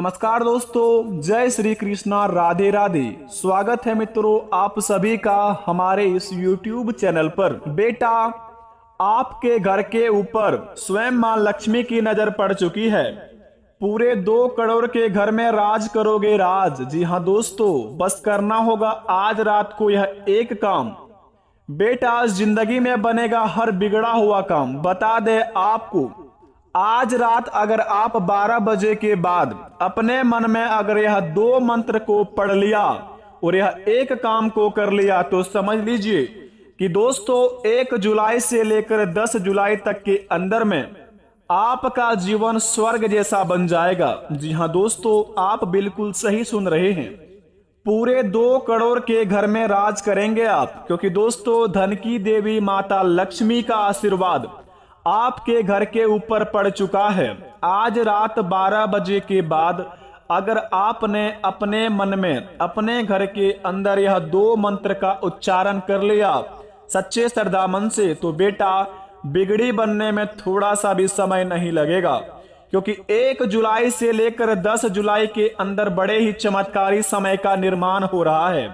नमस्कार दोस्तों, जय श्री कृष्णा, राधे राधे। स्वागत है मित्रों आप सभी का हमारे इस YouTube चैनल पर। बेटा, आपके घर के ऊपर स्वयं मां लक्ष्मी की नजर पड़ चुकी है। पूरे 2 करोड़ के घर में राज करोगे राज। जी हाँ दोस्तों, बस करना होगा आज रात को यह एक काम। बेटा, आज जिंदगी में बनेगा हर बिगड़ा हुआ काम। बता दे आपको, आज रात अगर आप 12 बजे के बाद अपने मन में अगर यह 2 मंत्र को पढ़ लिया और यह एक काम को कर लिया तो समझ लीजिए कि दोस्तों 1 जुलाई से लेकर 10 जुलाई तक के अंदर में आपका जीवन स्वर्ग जैसा बन जाएगा। जी हाँ दोस्तों, आप बिल्कुल सही सुन रहे हैं। पूरे 2 करोड़ के घर में राज करेंगे आप, क्योंकि दोस्तों धन की देवी माता लक्ष्मी का आशीर्वाद आपके घर के ऊपर पड़ चुका है। आज रात 12 बजे के बाद अगर आपने अपने मन में अपने घर के अंदर यह 2 मंत्र का उच्चारण कर लिया सच्चे श्रद्धा मन से, तो बेटा बिगड़ी बनने में थोड़ा सा भी समय नहीं लगेगा। क्योंकि 1 जुलाई से लेकर 10 जुलाई के अंदर बड़े ही चमत्कारी समय का निर्माण हो रहा है।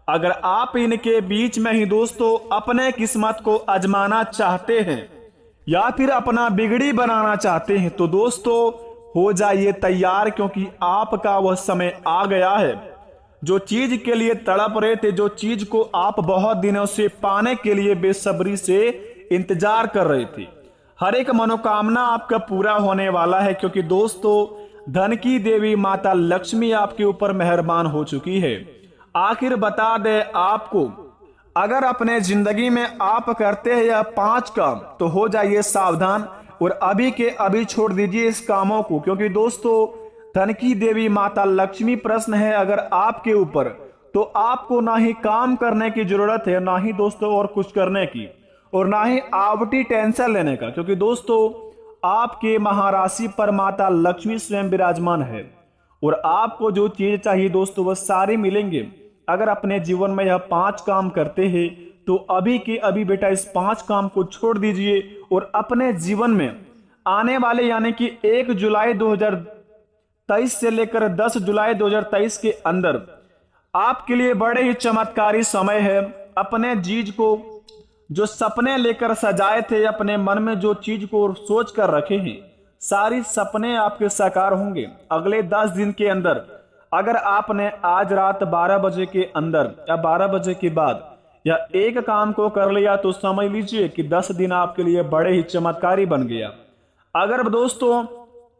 अगर आप इनके बीच में ही दोस्तों अपने किस्मत को आजमाना चाहते हैं या फिर अपना बिगड़ी बनाना चाहते हैं तो दोस्तों हो जाइए तैयार, क्योंकि आपका वह समय आ गया है। जो चीज के लिए तड़प रहे थे, जो चीज को आप बहुत दिनों से पाने के लिए बेसब्री से इंतजार कर रहे थे, हर एक मनोकामना आपका पूरा होने वाला है। क्योंकि दोस्तों धन की देवी माता लक्ष्मी आपके ऊपर मेहरबान हो चुकी है। आखिर बता दे आपको, अगर अपने जिंदगी में आप करते हैं यह 5 काम तो हो जाइए सावधान और अभी के अभी छोड़ दीजिए इस कामों को। क्योंकि दोस्तों धन की देवी माता लक्ष्मी प्रश्न है अगर आपके ऊपर, तो आपको ना ही काम करने की जरूरत है, ना ही दोस्तों और कुछ करने की, और ना ही आवटी टेंशन लेने का। क्योंकि दोस्तों आपके महाराशि पर माता लक्ष्मी स्वयं विराजमान है और आपको जो चीज चाहिए दोस्तों वह सारी मिलेंगे। अगर अपने जीवन में यह 5 काम करते हैं तो अभी के अभी बेटा इस 5 काम को छोड़ दीजिए और अपने जीवन में आने वाले यानी कि 1 जुलाई 2023 से लेकर 10 जुलाई 2023 के अंदर आपके लिए बड़े ही चमत्कारी समय है। अपने चीज को जो सपने लेकर सजाए थे, अपने मन में जो चीज को सोच कर रखे हैं, सारी सपने आपके साकार होंगे अगले 10 दिन के अंदर। अगर आपने आज रात 12 बजे के अंदर या 12 बजे के बाद या एक काम को कर लिया तो समझ लीजिए कि 10 दिन आपके लिए बड़े ही चमत्कारी बन गया। अगर दोस्तों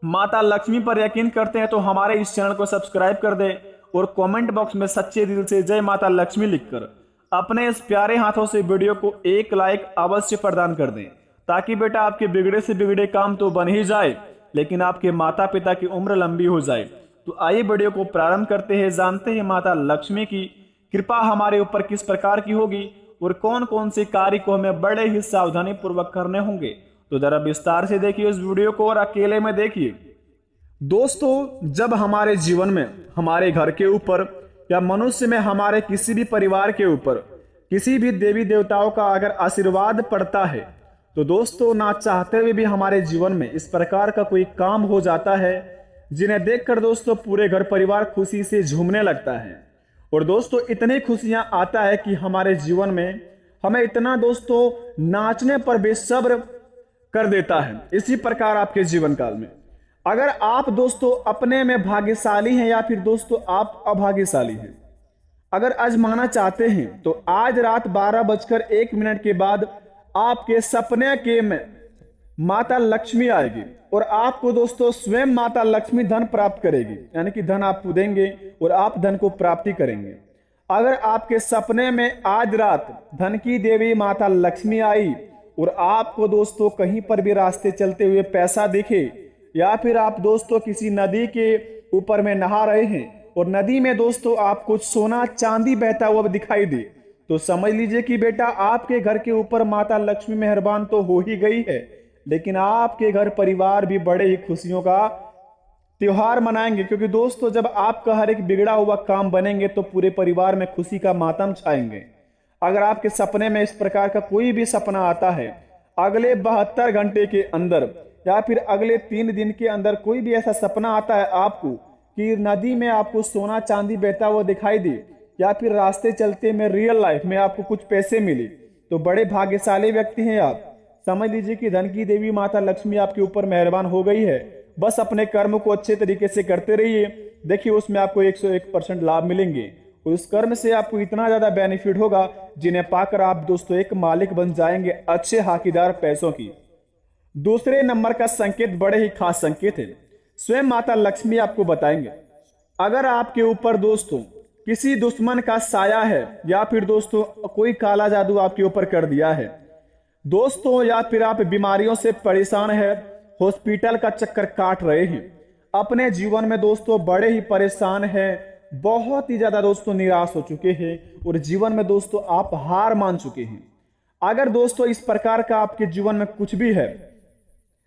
माता लक्ष्मी पर यकीन करते हैं तो हमारे इस चैनल को सब्सक्राइब कर दें और कमेंट बॉक्स में सच्चे दिल से जय माता लक्ष्मी लिखकर अपने इस प्यारे हाथों से वीडियो को एक लाइक अवश्य प्रदान कर दें, ताकि बेटा आपके बिगड़े से बिगड़े काम तो बन ही जाए लेकिन आपके माता पिता की उम्र लंबी हो जाए। तो आइए वीडियो को प्रारंभ करते हैं, जानते हैं माता लक्ष्मी की कृपा हमारे ऊपर किस प्रकार की होगी और कौन कौन से कार्य को हमें बड़े ही सावधानी पूर्वक करने होंगे। तो जरा विस्तार से देखिए इस वीडियो को और अकेले में देखिए। दोस्तों जब हमारे जीवन में हमारे घर के ऊपर या मनुष्य में हमारे किसी भी परिवार के ऊपर किसी भी देवी देवताओं का अगर आशीर्वाद पड़ता है तो दोस्तों ना चाहते हुए भी हमारे जीवन में इस प्रकार का कोई काम हो जाता है जिन्हें देखकर दोस्तों पूरे घर परिवार खुशी से झूमने लगता है। और दोस्तों इतनी खुशियां आता है कि हमारे जीवन में हमें इतना दोस्तों नाचने पर बेसब्र कर देता है। इसी प्रकार आपके जीवन काल में अगर आप दोस्तों अपने में भाग्यशाली हैं या फिर दोस्तों आप अभाग्यशाली हैं, अगर आजमाना चाहते हैं तो आज रात 12:01 के बाद आपके सपने के में माता लक्ष्मी आएगी और आपको दोस्तों स्वयं माता लक्ष्मी धन प्राप्त करेगी, यानी कि धन आपको देंगे और आप धन को प्राप्ति करेंगे। अगर आपके सपने में आज रात धन की देवी माता लक्ष्मी आई और आपको दोस्तों कहीं पर भी रास्ते चलते हुए पैसा दिखे या फिर आप दोस्तों किसी नदी के ऊपर में नहा रहे हैं और नदी में दोस्तों आप कुछ सोना चांदी बहता हुआ दिखाई दे, तो समझ लीजिए कि बेटा आपके घर के ऊपर माता लक्ष्मी मेहरबान तो हो ही गई है, लेकिन आपके घर परिवार भी बड़े ही खुशियों का त्योहार मनाएंगे। क्योंकि दोस्तों जब आपका हर एक बिगड़ा हुआ काम बनेंगे तो पूरे परिवार में खुशी का मातम छाएंगे। अगर आपके सपने में इस प्रकार का कोई भी सपना आता है, अगले 72 घंटे के अंदर या फिर अगले 3 दिन के अंदर कोई भी ऐसा सपना आता है आपको कि नदी में आपको सोना चांदी बहता हुआ दिखाई दे, या फिर रास्ते चलते में रियल लाइफ में आपको कुछ पैसे मिले, तो बड़े भाग्यशाली व्यक्ति हैं आप। समझ लीजिए कि धन की देवी माता लक्ष्मी आपके ऊपर मेहरबान हो गई है। बस अपने कर्म को अच्छे तरीके से करते रहिए, देखिए उसमें आपको 101% लाभ मिलेंगे। उस कर्म से आपको इतना ज्यादा बेनिफिट होगा जिन्हें पाकर आप दोस्तों एक मालिक बन जाएंगे अच्छे हाकीदार पैसों की। दूसरे नंबर का संकेत बड़े ही खास संकेत है, स्वयं माता लक्ष्मी आपको बताएंगे। अगर आपके ऊपर दोस्तों किसी दुश्मन का साया है, या फिर दोस्तों कोई काला जादू आपके ऊपर कर दिया है दोस्तों, या फिर आप बीमारियों से परेशान है, हॉस्पिटल का चक्कर काट रहे हैं, अपने जीवन में दोस्तों बड़े ही परेशान हैं, बहुत ही ज्यादा दोस्तों निराश हो चुके हैं, और जीवन में दोस्तों आप हार मान चुके हैं। अगर दोस्तों इस प्रकार का आपके जीवन में कुछ भी है,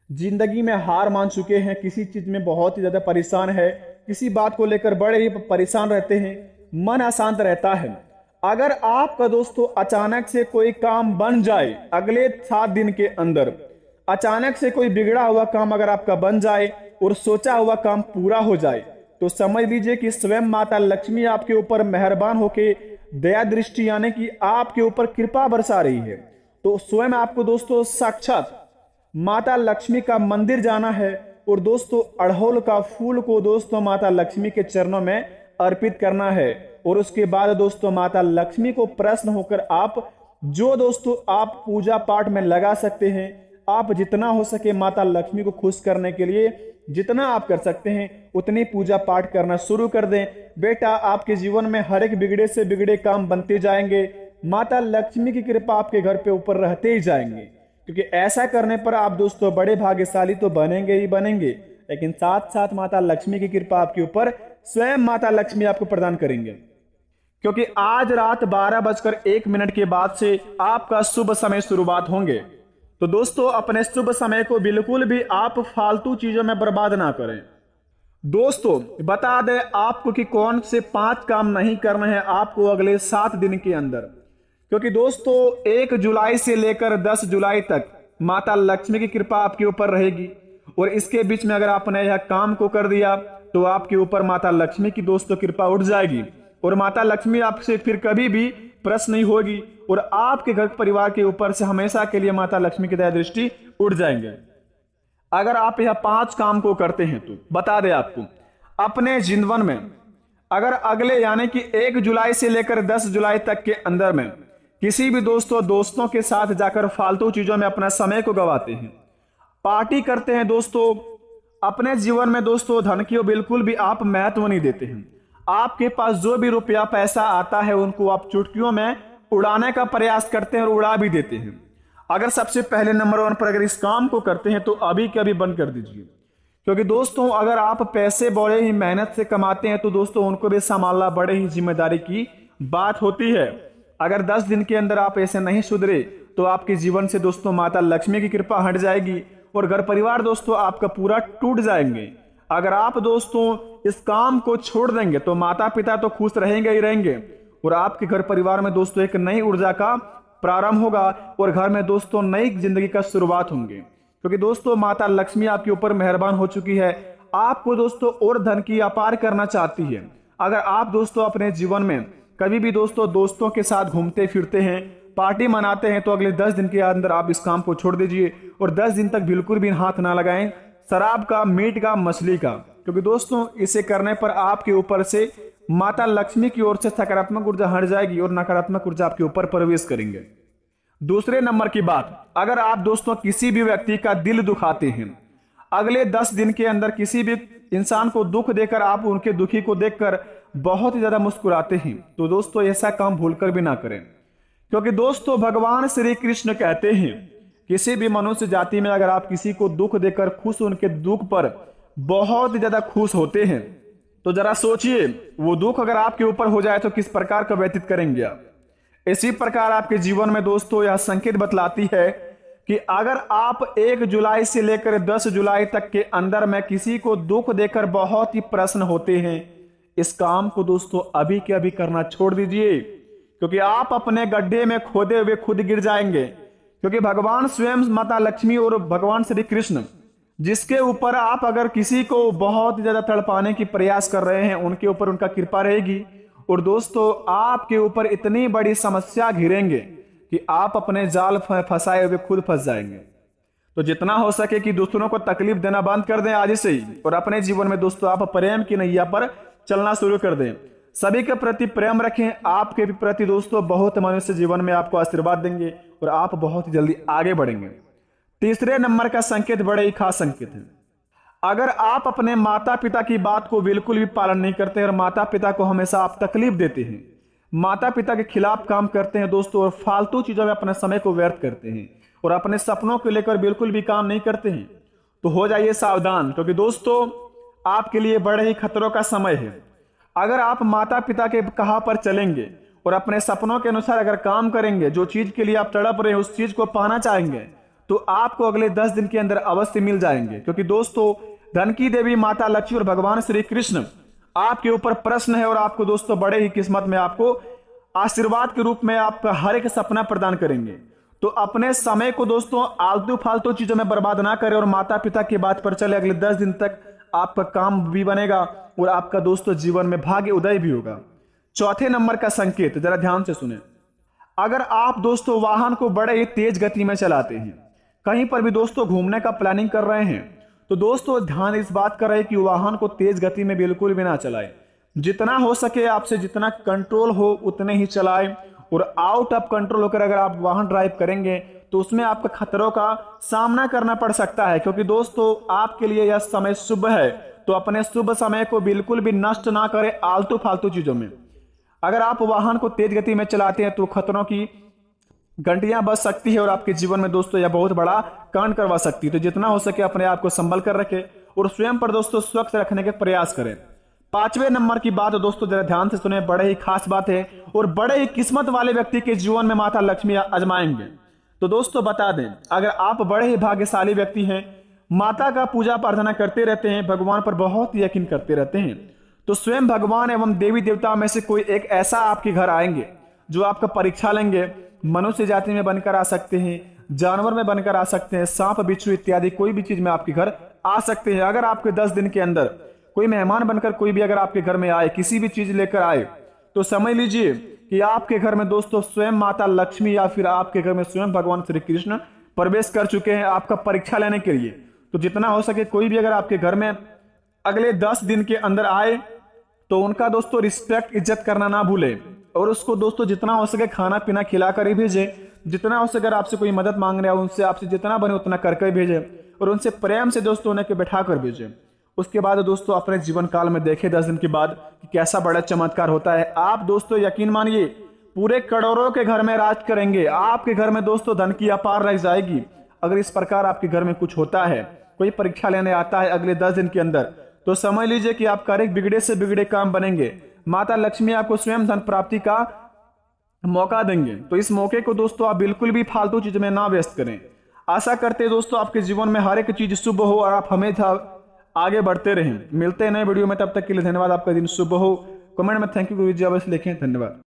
जिंदगी में हार मान चुके हैं, किसी चीज में बहुत ही ज्यादा परेशान है, किसी बात को लेकर बड़े ही परेशान रहते हैं, मन अशांत रहता है, अगर आपका दोस्तों अचानक से कोई काम बन जाए अगले 7 दिन के अंदर, अचानक से कोई बिगड़ा हुआ काम अगर आपका बन जाए और सोचा हुआ काम पूरा हो जाए, तो समझ लीजिए कि स्वयं माता लक्ष्मी आपके ऊपर मेहरबान होके दया दृष्टि यानी कि आपके ऊपर कृपा बरसा रही है। तो स्वयं आपको दोस्तों साक्षात माता लक्ष्मी का मंदिर जाना है, और दोस्तों अड़हुल का फूल को दोस्तों माता लक्ष्मी के चरणों में अर्पित करना है, और उसके बाद दोस्तों माता लक्ष्मी को प्रसन्न होकर आप जो दोस्तों आप पूजा पाठ में लगा सकते हैं, आप जितना हो सके माता लक्ष्मी को खुश करने के लिए जितना आप कर सकते हैं उतनी पूजा पाठ करना शुरू कर दें। बेटा आपके जीवन में हर एक बिगड़े से बिगड़े काम बनते जाएंगे, माता लक्ष्मी की कृपा आपके घर पे ऊपर रहते ही जाएंगे, क्योंकि ऐसा करने पर आप दोस्तों बड़े भाग्यशाली तो बनेंगे ही बनेंगे, लेकिन साथ साथ माता लक्ष्मी की कृपा आपके ऊपर स्वयं माता लक्ष्मी आपको प्रदान करेंगे। क्योंकि आज रात 12:01 के बाद से आपका शुभ समय शुरुआत होंगे। तो दोस्तों अपने शुभ समय को बिल्कुल भी आप फालतू चीजों में बर्बाद ना करें। दोस्तों बता दें आपको कि कौन से 5 काम नहीं करने हैं आपको अगले 7 दिन के अंदर, क्योंकि दोस्तों 1 जुलाई से लेकर 10 जुलाई तक माता लक्ष्मी की कृपा आपके ऊपर रहेगी, और इसके बीच में अगर आपने यह काम को कर दिया तो आपके ऊपर माता लक्ष्मी की दोस्तों कृपा उठ जाएगी, और माता लक्ष्मी आपसे फिर कभी भी प्रश्न नहीं होगी, और आपके घर परिवार के ऊपर से हमेशा के लिए माता लक्ष्मी की दया दृष्टि उठ जाएंगे। अगर आप यह 5 काम को करते हैं तो बता दें आपको अपने जीवन में अगर अगले यानी कि 1 जुलाई से लेकर 10 जुलाई तक के अंदर में किसी भी दोस्तों के साथ जाकर फालतू चीजों में अपना समय को गवाते हैं, पार्टी करते हैं दोस्तों, अपने जीवन में दोस्तों धन की बिल्कुल भी आप महत्व नहीं देते हैं, आपके पास जो भी रुपया पैसा आता है उनको आप चुटकियों में उड़ाने का प्रयास करते हैं और उड़ा भी देते हैं। अगर सबसे पहले नंबर 1 पर अगर इस काम को करते हैं तो अभी के अभी बंद कर दीजिए, क्योंकि दोस्तों अगर आप पैसे बड़े ही मेहनत से कमाते हैं तो दोस्तों उनको भी संभालना बड़े ही जिम्मेदारी की बात होती है। अगर 10 दिन के अंदर आप ऐसे नहीं सुधरे तो आपके जीवन से दोस्तों माता लक्ष्मी की कृपा हट जाएगी, और घर परिवार दोस्तों आपका पूरा टूट जाएंगे। अगर आप दोस्तों इस काम को छोड़ देंगे तो माता पिता तो खुश रहेंगे ही रहेंगे, और आपके घर परिवार में दोस्तों एक नई ऊर्जा का प्रारंभ होगा, और घर में दोस्तों नई जिंदगी का शुरुआत होंगे, क्योंकि दोस्तों माता लक्ष्मी आपके ऊपर मेहरबान हो चुकी है, आपको दोस्तों और धन की अपार करना चाहती है। अगर आप दोस्तों अपने जीवन में कभी भी दोस्तों के साथ घूमते फिरते हैं, पार्टी मनाते हैं, तो अगले 10 दिन के अंदर आप इस काम को छोड़ दीजिए, और 10 दिन तक बिल्कुल भी हाथ ना लगाएं शराब का, मीट का, मछली का, क्योंकि दोस्तों इसे करने पर आपके ऊपर से माता लक्ष्मी की ओर से सकारात्मक ऊर्जा हट जाएगी और नकारात्मक ऊर्जा आपके ऊपर प्रवेश करेंगे। दूसरे नंबर की बात, अगर आप दोस्तों किसी भी व्यक्ति का दिल दुखाते हैं, अगले 10 दिन के अंदर किसी भी इंसान को दुख देकर आप उनके दुखी को देखकर बहुत ही ज्यादा मुस्कुराते हैं, तो दोस्तों ऐसा काम भूलकर भी ना करें, क्योंकि दोस्तों भगवान श्री कृष्ण कहते हैं किसी भी मनुष्य जाति में अगर आप किसी को दुख देकर खुश उनके दुख पर बहुत ही ज्यादा खुश होते हैं, तो जरा सोचिए वो दुख अगर आपके ऊपर हो जाए तो किस प्रकार का व्यतीत करेंगे आप। इसी प्रकार आपके जीवन में दोस्तों यह संकेत बतलाती है कि अगर आप 1 जुलाई से लेकर 10 जुलाई तक के अंदर में किसी को दुख देकर बहुत ही प्रसन्न होते हैं, इस काम को दोस्तों अभी के अभी करना छोड़ दीजिए, क्योंकि आप अपने गड्ढे में खोदे हुए खुद गिर जाएंगे। क्योंकि भगवान स्वयं माता लक्ष्मी और भगवान श्री कृष्ण जिसके ऊपर आप अगर किसी को बहुत ज्यादा तड़पाने की प्रयास कर रहे हैं, उनके ऊपर उनका कृपा रहेगी। और दोस्तों आपके ऊपर इतनी बड़ी समस्या घिरेंगे कि आप अपने जाल फंसाए हुए खुद फंस जाएंगे। तो जितना हो सके कि दूसरों को तकलीफ देना बंद कर दें आज से ही, और अपने जीवन में दोस्तों आप प्रेम की नैया पर चलना शुरू कर दें। सभी के प्रति प्रेम रखें। आपके भी प्रति दोस्तों बहुत मनुष्य जीवन में आपको आशीर्वाद देंगे और आप बहुत जल्दी आगे बढ़ेंगे। तीसरे नंबर का संकेत बड़े ही खास संकेत है। अगर आप अपने माता पिता की बात को बिल्कुल भी पालन नहीं करते और माता पिता को हमेशा आप तकलीफ देते हैं, माता पिता के खिलाफ काम करते हैं दोस्तों, और फालतू चीजों में अपने समय को व्यर्थ करते हैं और अपने सपनों को लेकर बिल्कुल भी काम नहीं करते हैं, तो हो जाइए सावधान, क्योंकि दोस्तों आपके लिए बड़े ही खतरों का समय है। अगर आप माता पिता के कहा पर चलेंगे और अपने सपनों के अनुसार अगर काम करेंगे, जो चीज के लिए आप तड़प रहे हैं उस चीज को पाना चाहेंगे, तो आपको अगले 10 दिन के अंदर अवश्य मिल जाएंगे। क्योंकि दोस्तों धन की देवी माता लक्ष्मी और भगवान श्री कृष्ण आपके ऊपर प्रश्न है और आपको दोस्तों बड़े ही किस्मत में आपको आशीर्वाद के रूप में आपका हर एक सपना प्रदान करेंगे। तो अपने समय को दोस्तों आलतू फालतू चीजों में बर्बाद ना करें और माता पिता की बात पर चले। अगले 10 दिन तक आपका काम भी बनेगा और आपका दोस्तों जीवन में भाग्य उदय भी होगा। चौथे नंबर का संकेत जरा ध्यान से सुने। अगर आप दोस्तों वाहन को बड़े ही तेज गति में चलाते हैं, कहीं पर भी दोस्तों घूमने का प्लानिंग कर रहे हैं, तो दोस्तों ध्यान इस बात का रहे कि वाहन को तेज गति में बिल्कुल भी ना चलाएं। जितना हो सके आपसे जितना कंट्रोल हो उतने ही चलाएं, और आउट ऑफ कंट्रोल होकर अगर आप वाहन ड्राइव करेंगे तो उसमें आपका खतरों का सामना करना पड़ सकता है। क्योंकि दोस्तों आपके लिए यह समय शुभ है, तो अपने शुभ समय को बिल्कुल भी नष्ट ना करें आलतू फालतू चीजों में। अगर आप वाहन को तेज गति में चलाते हैं तो खतरों की घंटियां बज सकती है और आपके जीवन में दोस्तों यह बहुत बड़ा कांड करवा सकती है। तो जितना हो सके अपने आप को संभल कर रखें और स्वयं पर दोस्तों स्वच्छ रखने के प्रयास करें। पांचवें नंबर की बात दोस्तों जरा ध्यान से सुने, बड़े ही खास बात है और बड़े ही किस्मत वाले व्यक्ति के जीवन में माता लक्ष्मी आजमाएंगे। तो दोस्तों बता दें, अगर आप बड़े ही भाग्यशाली व्यक्ति हैं, माता का पूजा प्रार्थना करते रहते हैं, भगवान पर बहुत ही यकीन करते रहते हैं, तो स्वयं भगवान एवं देवी देवता में से कोई एक ऐसा आपके घर आएंगे जो आपका परीक्षा लेंगे। मनुष्य जाति में बनकर आ सकते हैं, जानवर में बनकर आ सकते हैं, सांप बिच्छू इत्यादि कोई भी चीज में आपके घर आ सकते हैं। अगर आपके 10 दिन के अंदर कोई मेहमान बनकर कोई भी अगर आपके घर में आए, किसी भी चीज लेकर आए, तो समझ लीजिए कि आपके घर में दोस्तों स्वयं माता लक्ष्मी या फिर आपके घर में स्वयं भगवान श्री कृष्ण प्रवेश कर चुके हैं आपका परीक्षा लेने के लिए। तो जितना हो सके कोई भी अगर आपके घर में अगले 10 दिन के अंदर आए तो उनका दोस्तों रिस्पेक्ट इज्जत करना ना भूले, और उसको दोस्तों जितना हो सके खाना पीना खिलाकर ही भेजे। जितना हो सके अगर आपसे कोई मदद मांग रहा है उनसे आपसे जितना बने उतना करके भेजे, और उनसे प्रेम से दोस्तों उन्हें के बैठा कर भेजे। उसके बाद दोस्तों अपने जीवन काल में देखे 10 दिन के बाद कि कैसा बड़ा चमत्कार होता है। आप दोस्तों यकीन मानिए पूरे करोड़ों के घर में राज करेंगे। आपके घर में दोस्तों धन की अपार रह जाएगी। अगर इस प्रकार आपके घर में कुछ होता है, कोई परीक्षा लेने आता है अगले 10 दिन के अंदर, तो समझ लीजिए कि आपका एक बिगड़े से बिगड़े काम बनेंगे। माता लक्ष्मी आपको स्वयं धन प्राप्ति का मौका देंगे। तो इस मौके को दोस्तों आप बिल्कुल भी फालतू चीज में ना व्यस्त करें। आशा करते हैं दोस्तों आपके जीवन में हर एक चीज शुभ हो और आप हमेशा आगे बढ़ते रहें। मिलते हैं नए वीडियो में, तब तक के लिए धन्यवाद। आपका दिन शुभ हो। कमेंट में थैंक यू अवश्य लिखें। धन्यवाद।